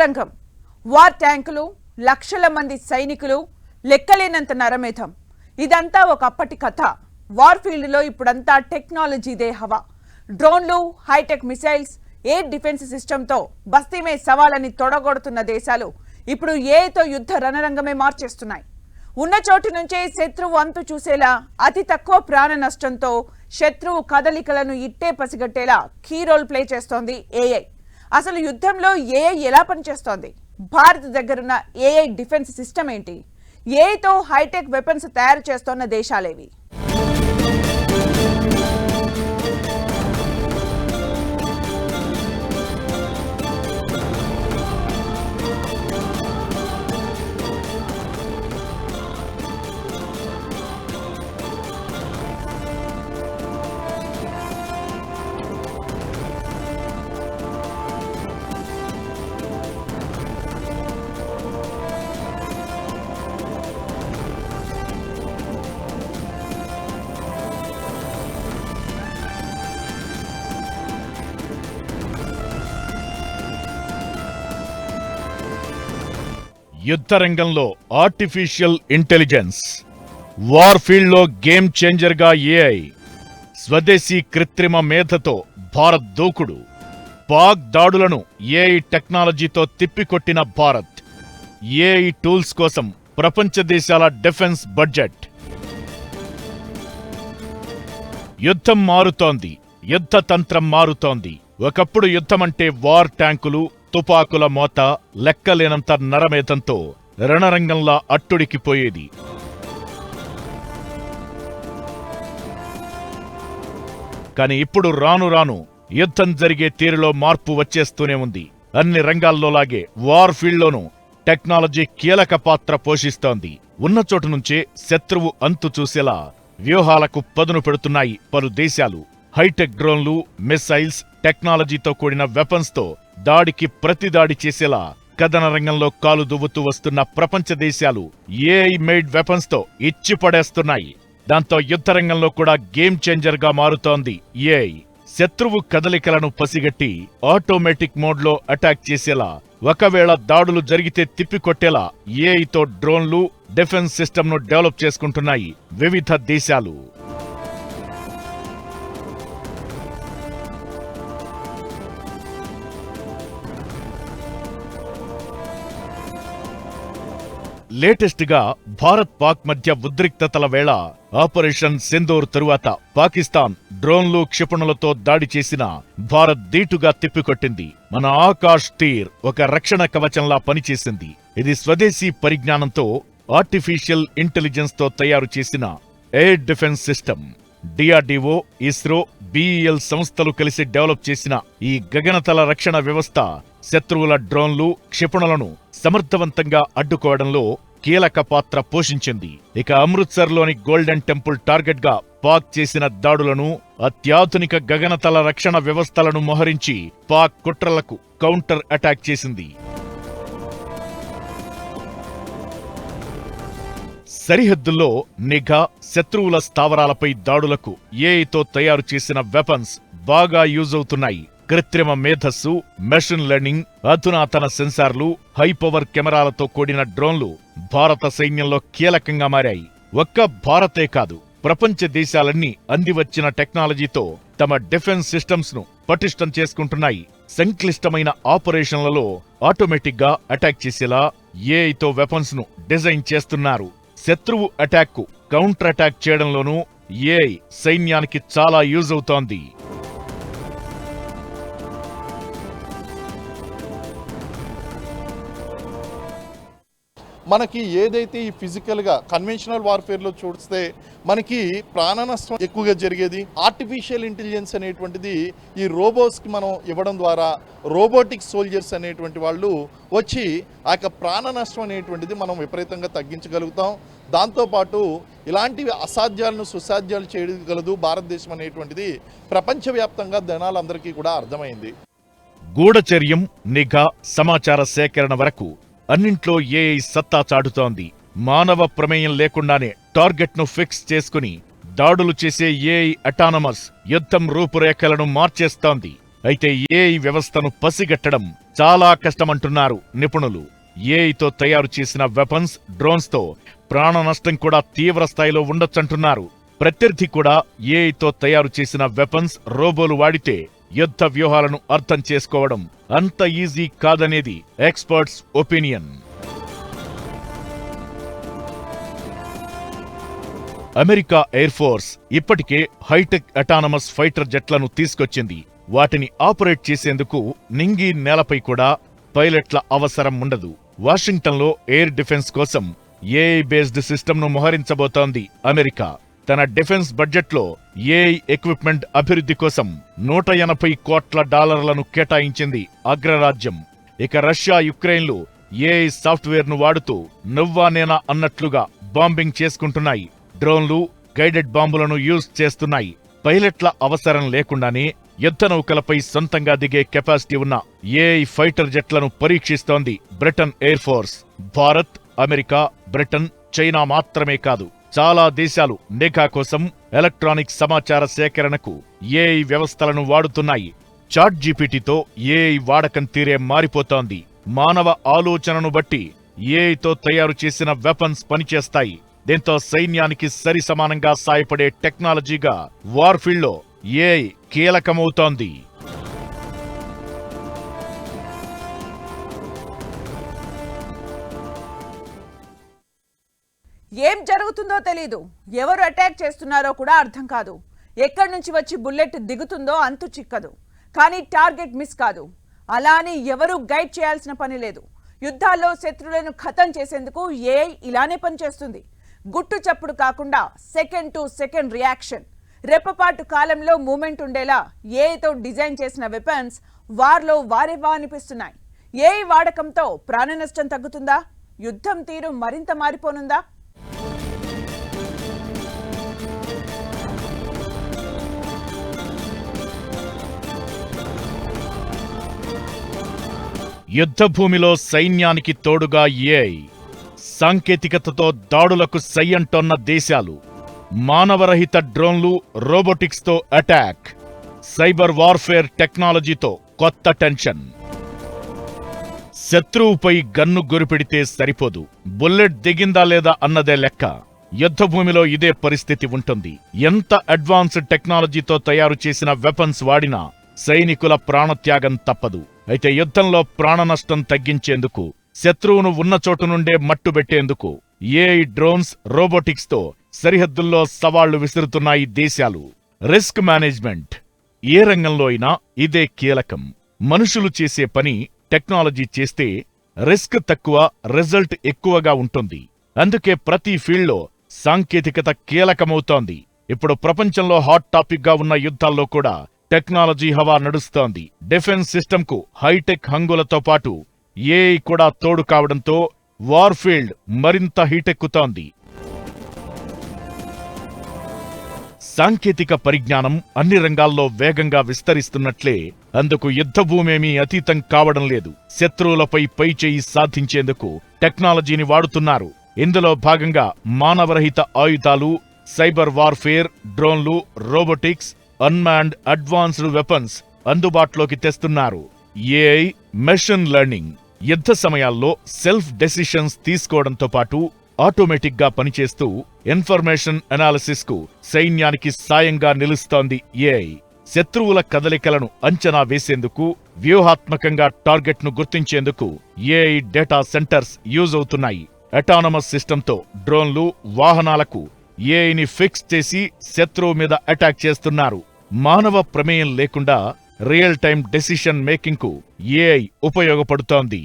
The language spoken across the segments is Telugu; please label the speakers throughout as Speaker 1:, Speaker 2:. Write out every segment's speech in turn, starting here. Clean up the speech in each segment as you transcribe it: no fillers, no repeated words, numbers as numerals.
Speaker 1: రణరంగం, వార్ ట్యాంకులు, లక్షల మంది సైనికులు, లెక్కలేనంత నరమేధం. ఇదంతా ఒకప్పటి కథ. వార్ ఫీల్డ్లో ఇప్పుడంతా టెక్నాలజీదే హవా. డ్రోన్లు, హైటెక్ మిసైల్స్, ఎయిర్ డిఫెన్స్ సిస్టంతో బస్తీమే సవాలని తొడగొడుతున్న దేశాలు ఇప్పుడు ఏఐతో యుద్ధ రణరంగమే మార్చేస్తున్నాయి. ఉన్న చోటు నుంచే శత్రువు అంతు చూసేలా అతి తక్కువ ప్రాణ నష్టంతో శత్రువు కదలికలను ఇట్టే పసిగట్టేలా కీ రోల్ ప్లే చేస్తోంది ఏఐ. అసలు యుద్ధంలో ఏఐ ఎలా పనిచేస్తోంది? భారత్ దగ్గరున్న ఏఐ డిఫెన్స్ సిస్టమ్ ఏంటి? ఏఐతో హైటెక్ వెపన్స్ తయారు చేస్తోన్న దేశాలేవి?
Speaker 2: యుద్ధరంగంలో ఆర్టిఫిషియల్ ఇంటెలిజెన్స్, వార్ ఫీల్డ్లో గేమ్ చేంజర్గా ఏఐ, స్వదేశీ కృత్రిమ మేధతో భారత్ దూకుడు, పాక్ దాడులను ఏఐ టెక్నాలజీతో తిప్పికొట్టిన భారత్, ఏఐ టూల్స్ కోసం ప్రపంచ దేశాల డిఫెన్స్ బడ్జెట్. యుద్ధం మారుతోంది, యుద్ధతంత్రం మారుతోంది. ఒకప్పుడు యుద్ధమంటే వార్ ట్యాంకులు, తుపాకుల మోత, లెక్కలేనంత నరమేధంతో రణరంగంలా అట్టుడికిపోయేది. కాని ఇప్పుడు రాను రాను యుద్ధం జరిగే తీరులో మార్పు వచ్చేస్తూనే ఉంది. అన్ని రంగాల్లోలాగే వార్ ఫీల్డ్లోనూ టెక్నాలజీ కీలక పాత్ర పోషిస్తోంది. ఉన్న చోటు నుంచే శత్రువు అంతు చూసేలా వ్యూహాలకు పదును పెడుతున్నాయి పలు దేశాలు. హైటెక్ డ్రోన్లు, మిసైల్స్, టెక్నాలజీతో కూడిన వెపన్స్తో దాడికి ప్రతిదాడి చేసేలా కథన రంగంలో కాలు దువ్వుతూ వస్తున్న ప్రపంచ దేశాలు ఏఐ మేడ్ వెపన్స్తో ఇచ్చి పడేస్తున్నాయి. దాంతో యుద్ధరంగంలో కూడా గేమ్ చేంజర్గా మారుతోంది ఏఐ. శత్రువు కదలికలను పసిగట్టి ఆటోమేటిక్ మోడ్లో అటాక్ చేసేలా, ఒకవేళ దాడులు జరిగితే తిప్పికొట్టేలా ఏఐతో డ్రోన్లు, డిఫెన్స్ సిస్టమ్ను డెవలప్ చేసుకుంటున్నాయి వివిధ దేశాలు. లేటెస్ట్ గా భారత్ పాక్ మధ్య ఉద్రిక్తతల వేళ ఆపరేషన్ సింధూర్ తరువాత పాకిస్తాన్ డ్రోన్లు, క్షిపణులతో దాడి చేసిన భారత్ ధీటుగా తిప్పికొట్టింది. మన ఆకాష్ తీర్ ఒక రక్షణ కవచంలా పనిచేసింది. ఇది స్వదేశీ పరిజ్ఞానంతో ఆర్టిఫిషియల్ ఇంటెలిజెన్స్ తో తయారు చేసిన air defence system. DRDO, ISRO, BEL సంస్థలు కలిసి డెవలప్ చేసిన ఈ గగనతల రక్షణ వ్యవస్థ శత్రువుల డ్రోన్లు, క్షిపణులను సమర్థవంతంగా అడ్డుకోవడంలో కీలక పాత్ర పోషించింది. ఇక అమృత్సర్లోని గోల్డెన్ టెంపుల్ టార్గెట్ గా పాక్ చేసిన దాడులను, అత్యాధునిక గగనతల రక్షణ వ్యవస్థలను మోహరించి పాక్ కుట్రలకు కౌంటర్ అటాక్ చేసింది. సరిహద్దుల్లో నిఘా, శత్రువుల స్థావరాలపై దాడులకు ఏఐతో తయారు చేసిన వెపన్స్ బాగా యూజ్ అవుతున్నాయి. కృత్రిమ మేధస్సు, మెషిన్ లెర్నింగ్, అధునాతన సెన్సార్లు, హైపవర్ కెమెరాలతో కూడిన డ్రోన్లు భారత సైన్యంలో కీలకంగా మారాయి. ఒక్క భారతే కాదు, ప్రపంచ దేశాలన్నీ అందివచ్చిన టెక్నాలజీతో తమ డిఫెన్స్ సిస్టమ్స్ ను పటిష్టం చేసుకుంటున్నాయి. సంక్లిష్టమైన ఆపరేషన్లలో ఆటోమేటిక్ గా అటాక్ చేసేలా ఏఐతో వెపన్స్ ను డిజైన్ చేస్తున్నారు. శత్రువు అటాక్ కు కౌంటర్ అటాక్ చేయడంలోనూ ఏఐ సైన్యానికి చాలా యూజ్ అవుతోంది.
Speaker 3: మనకి ఏదైతే ఈ ఫిజికల్గా కన్వెన్షనల్ వార్ఫేర్లో చూస్తే మనకి ప్రాణ నష్టం ఎక్కువగా జరిగేది. ఆర్టిఫిషియల్ ఇంటెలిజెన్స్ అనేటువంటిది ఈ రోబోట్స్కి మనం ఇవ్వడం ద్వారా రోబోటిక్ సోల్జర్స్ అనేటువంటి వాళ్ళు వచ్చి ఆ యొక్క ప్రాణ నష్టం అనేటువంటిది మనం విపరీతంగా తగ్గించగలుగుతాం. దాంతోపాటు ఇలాంటివి అసాధ్యాలను సుసాధ్యాలు చేయగలదు భారతదేశం అనేటువంటిది ప్రపంచవ్యాప్తంగా జనాలందరికీ కూడా అర్థమైంది.
Speaker 2: గూఢచర్యం, నిఘా, సమాచార సేకరణ వరకు అన్నింట్లో ఏఐ సత్తా చాటుతోంది. మానవ ప్రమేయం లేకుండానే టార్గెట్ ను ఫిక్స్ చేసుకుని దాడులు చేసే ఏఐ అటానమస్ యుద్ధం రూపురేఖలను మార్చేస్తోంది. అయితే ఏఐ వ్యవస్థను పసిగట్టడం చాలా కష్టమంటున్నారు నిపుణులు. ఏఐతో తయారు చేసిన వెపన్స్, డ్రోన్స్తో ప్రాణ నష్టం కూడా తీవ్ర స్థాయిలో ఉండొచ్చంటున్నారు. ప్రత్యర్థి కూడా ఏఐతో తయారు చేసిన వెపన్స్, రోబోలు వాడితే యుద్ధ వ్యూహాలను అర్థం చేసుకోవడం అంత ఈజీ కాదనేది experts opinion. America air force ఇప్పటికే హైటెక్ అటానమస్ ఫైటర్ జెట్లను తీసుకొచ్చింది. వాటిని ఆపరేట్ చేసేందుకు నింగి నేలపై కూడా పైలట్ల అవసరం ఉండదు. వాషింగ్టన్లో ఎయిర్ డిఫెన్స్ కోసం ఏఐ బేస్డ్ సిస్టమ్ను మోహరించబోతోంది అమెరికా. తన డిఫెన్స్ బడ్జెట్లో ఏఐ ఎక్విప్మెంట్ అభివృద్ధి కోసం $180 కోట్ల కేటాయించింది అగ్రరాజ్యం. ఇక రష్యా, యుక్రెయిన్లు ఏఐ సాఫ్ట్వేర్ను వాడుతూ నువ్వా నేనా అన్నట్లుగా బాంబింగ్ చేసుకుంటున్నాయి. డ్రోన్లు, గైడెడ్ బాంబులను యూజ్ చేస్తున్నాయి. పైలట్ల అవసరం లేకుండానే యుద్ధ నౌకలపై సొంతంగా దిగే కెపాసిటీ ఉన్న ఏఐ ఫైటర్ జెట్లను పరీక్షిస్తోంది Britain air force. Bharat, America, Britain, China మాత్రమే కాదు, చాలా దేశాలు నిఘా కోసం, ఎలక్ట్రానిక్ సమాచార సేకరణకు ఏఐ వ్యవస్థలను వాడుతున్నాయి. చాట్ జీపీటీతో ఏఐ వాడకం తీరే మారిపోతోంది. మానవ ఆలోచనను బట్టి ఏఐతో తయారు చేసిన వెపన్స్ పనిచేస్తాయి. దీంతో సైన్యానికి సరి సమానంగా సాయపడే టెక్నాలజీగా వార్ఫీల్డ్లో ఏఐ కీలకమవుతోంది.
Speaker 1: ఏం జరుగుతుందో తెలీదు, ఎవరు అటాక్ చేస్తున్నారో కూడా అర్థం కాదు. ఎక్కడి నుంచి వచ్చి బుల్లెట్ దిగుతుందో అంతు చిక్కదు. కానీ టార్గెట్ మిస్ కాదు. అలా అని ఎవరూ గైడ్ చేయాల్సిన పని లేదు. యుద్ధాల్లో శత్రువులను ఖతం చేసేందుకు ఏఐ ఇలానే పనిచేస్తుంది. గుట్టు చప్పుడు కాకుండా సెకండ్ టు సెకండ్ రియాక్షన్, రెప్పపాటు కాలంలో మూమెంట్ ఉండేలా ఏఐతో డిజైన్ చేసిన వెపన్స్ వార్లో వారేవా అనిపిస్తున్నాయి. ఏఐ వాడకంతో ప్రాణ నష్టం తగ్గుతుందా? యుద్ధం తీరు మరింత మారిపోనుందా?
Speaker 2: యుద్ధభూమిలో సైన్యానికి తోడుగా ఏఐ, సాంకేతికతతో దాడులకు సై అంటోన్న దేశాలు, మానవరహిత డ్రోన్లు, రోబోటిక్స్తో అటాక్, సైబర్ వార్ఫేర్ టెక్నాలజీతో కొత్త టెన్షన్. శత్రువుపై గన్ను గురిపెడితే సరిపోదు, బుల్లెట్ దిగిందా లేదా అన్నదే లెక్క. యుద్ధభూమిలో ఇదే పరిస్థితి ఉంటుంది. ఎంత అడ్వాన్స్డ్ టెక్నాలజీతో తయారు చేసిన వెపన్స్ వాడినా సైనికుల ప్రాణత్యాగం తప్పదు. అయితే యుద్ధంలో ప్రాణ నష్టం తగ్గించేందుకు, శత్రువును ఉన్న చోటు నుండే మట్టుబెట్టేందుకు ఏఐ, డ్రోన్స్, రోబోటిక్స్తో సరిహద్దుల్లో సవాళ్లు విసురుతున్నాయి దేశాలు. రిస్క్ మేనేజ్మెంట్ ఏ రంగంలో అయినా ఇదే కీలకం. మనుషులు చేసే పని టెక్నాలజీ చేస్తే రిస్క్ తక్కువ, రిజల్ట్ ఎక్కువగా ఉంటుంది. అందుకే ప్రతి ఫీల్డ్లో సాంకేతికత కీలకమవుతోంది. ఇప్పుడు ప్రపంచంలో హాట్ టాపిక్ గా ఉన్న యుద్ధాల్లో కూడా టెక్నాలజీ హవా నడుస్తోంది. డిఫెన్స్ సిస్టంకు హైటెక్ హంగులతో పాటు ఏఐ కూడా తోడు కావడంతో వార్ఫీల్డ్ మరింత హీటెక్కుతోంది. సాంకేతిక పరిజ్ఞానం అన్ని రంగాల్లో వేగంగా విస్తరిస్తున్నట్లే అందుకు యుద్ధభూమేమీ అతీతం కావడం లేదు. శత్రువులపై పైచేయి సాధించేందుకు టెక్నాలజీని వాడుతున్నారు. ఇందులో భాగంగా మానవరహిత ఆయుధాలు, సైబర్ వార్ఫేర్, డ్రోన్లు, రోబోటిక్స్, అన్మాన్డ్ అడ్వాన్స్డ్ వెపన్స్ అందుబాటులోకి తెస్తున్నారు. ఏఐ, మెషిన్ లెర్నింగ్ యుద్ధ సమయాల్లో సెల్ఫ్ డెసిషన్స్ తీసుకోవడంతో పాటు ఆటోమేటిక్ గా పనిచేస్తూ ఇన్ఫర్మేషన్ అనాలిసిస్ కు సైన్యానికి సాయంగా నిలుస్తోంది ఏఐ. శత్రువుల కదలికలను అంచనా వేసేందుకు, వ్యూహాత్మకంగా టార్గెట్ ను గుర్తించేందుకు ఏఐ డేటా సెంటర్స్ యూజ్ అవుతున్నాయి. అటానమస్ సిస్టంతో డ్రోన్లు, వాహనాలకు ఏఐని ఫిక్స్ చేసి శత్రువు మీద అటాక్ చేస్తున్నారు. మానవ ప్రమేయం లేకుండా రియల్ టైం డెసిషన్ మేకింగ్ కు ఏఐ ఉపయోగపడుతోంది.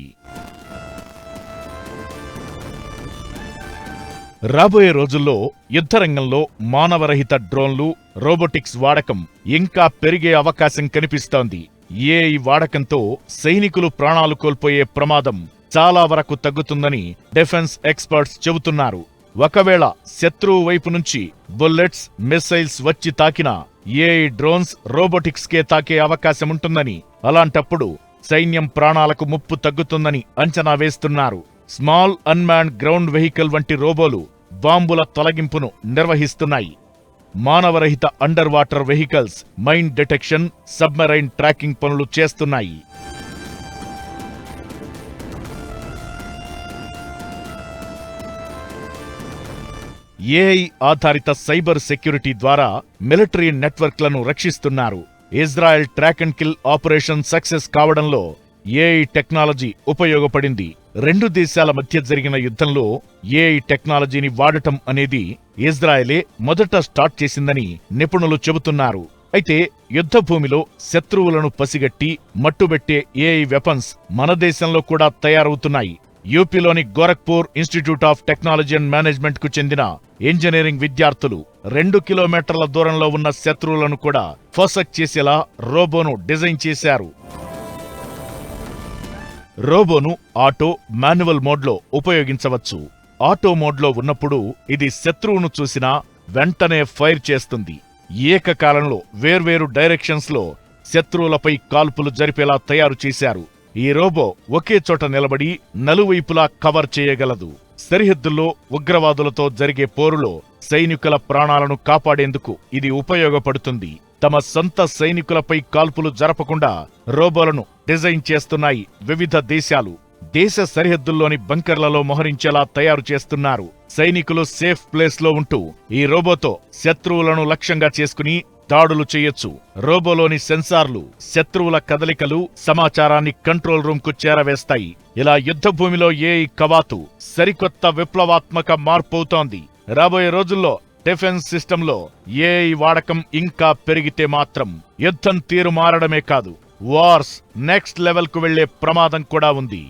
Speaker 2: రాబోయే రోజుల్లో యుద్ధరంగంలో మానవరహిత డ్రోన్లు, రోబోటిక్స్ వాడకం ఇంకా పెరిగే అవకాశం కనిపిస్తోంది. ఏఐ వాడకంతో సైనికులు ప్రాణాలు కోల్పోయే ప్రమాదం చాలా వరకు తగ్గుతుందని డిఫెన్స్ ఎక్స్పర్ట్స్ చెబుతున్నారు. ఒకవేళ శత్రువు వైపు నుంచి బుల్లెట్స్, మిస్సైల్స్ వచ్చి తాకినా ఏఐ, డ్రోన్స్, రోబోటిక్స్కే తాకే అవకాశముంటుందని, అలాంటప్పుడు సైన్యం ప్రాణాలకు ముప్పు తగ్గుతుందని అంచనా వేస్తున్నారు. స్మాల్ అన్మాన్డ్ గ్రౌండ్ వెహికల్ వంటి రోబోలు బాంబుల తొలగింపును నిర్వహిస్తున్నాయి. మానవరహిత under water vehicles, mine detection, submarine tracking పనులు చేస్తున్నాయి. ఏఐ ఆధారిత సైబర్ సెక్యూరిటీ ద్వారా మిలిటరీ నెట్వర్క్లను రక్షిస్తున్నారు. Israel track and kill operation success కావడంలో ఏఐ టెక్నాలజీ ఉపయోగపడింది. రెండు దేశాల మధ్య జరిగిన యుద్ధంలో ఏఐ టెక్నాలజీని వాడటం అనేది ఇజ్రాయెలే మొదట స్టార్ట్ చేసిందని నిపుణులు చెబుతున్నారు. అయితే యుద్ధభూమిలో శత్రువులను పసిగట్టి మట్టుబెట్టే ఏఐ వెపన్స్ మన దేశంలో కూడా తయారవుతున్నాయి. యూపీలోని Gorakhpur institute of technology and management కు చెందిన ఇంజనీరింగ్ విద్యార్థులు 2 కిలోమీటర్ల దూరంలో ఉన్న శత్రువులను కూడా ఫోసక్ చేసేలా రోబోను డిజైన్ చేశారు. రోబోను ఆటో, మాన్యువల్ మోడ్లో ఉపయోగించవచ్చు. ఆటో మోడ్లో ఉన్నప్పుడు ఇది శత్రువును చూసినా వెంటనే ఫైర్ చేస్తుంది. ఏకకాలంలో వేర్వేరు డైరెక్షన్స్లో శత్రువులపై కాల్పులు జరిపేలా తయారు చేశారు. ఈ రోబో ఒకే చోట నిలబడి నలువైపులా కవర్ చేయగలదు. సరిహద్దుల్లో ఉగ్రవాదులతో జరిగే పోరులో సైనికుల ప్రాణాలను కాపాడేందుకు ఇది ఉపయోగపడుతుంది. తమ సొంత సైనికులపై కాల్పులు జరపకుండా రోబోలను డిజైన్ చేస్తున్నాయి వివిధ దేశాలు. దేశ సరిహద్దుల్లోని బంకర్లలో మోహరించేలా తయారు చేస్తున్నారు. సైనికులు సేఫ్ ప్లేస్లో ఉంటూ ఈ రోబోతో శత్రువులను లక్ష్యంగా చేసుకుని దాడులు చేయొచ్చు. రోబోలోని సెన్సార్లు శత్రువుల కదలికలు, సమాచారాన్ని కంట్రోల్ రూమ్ కు చేరవేస్తాయి. ఇలా యుద్ధభూమిలో ఏఐ కవాతు సరికొత్త విప్లవాత్మక మార్పవుతోంది. రాబోయే రోజుల్లో డిఫెన్స్ సిస్టంలో ఏఐ వాడకం ఇంకా పెరిగితే మాత్రం యుద్ధం తీరు మారడమే కాదు, వార్స్ నెక్స్ట్ లెవెల్ కు వెళ్లే ప్రమాదం కూడా ఉంది.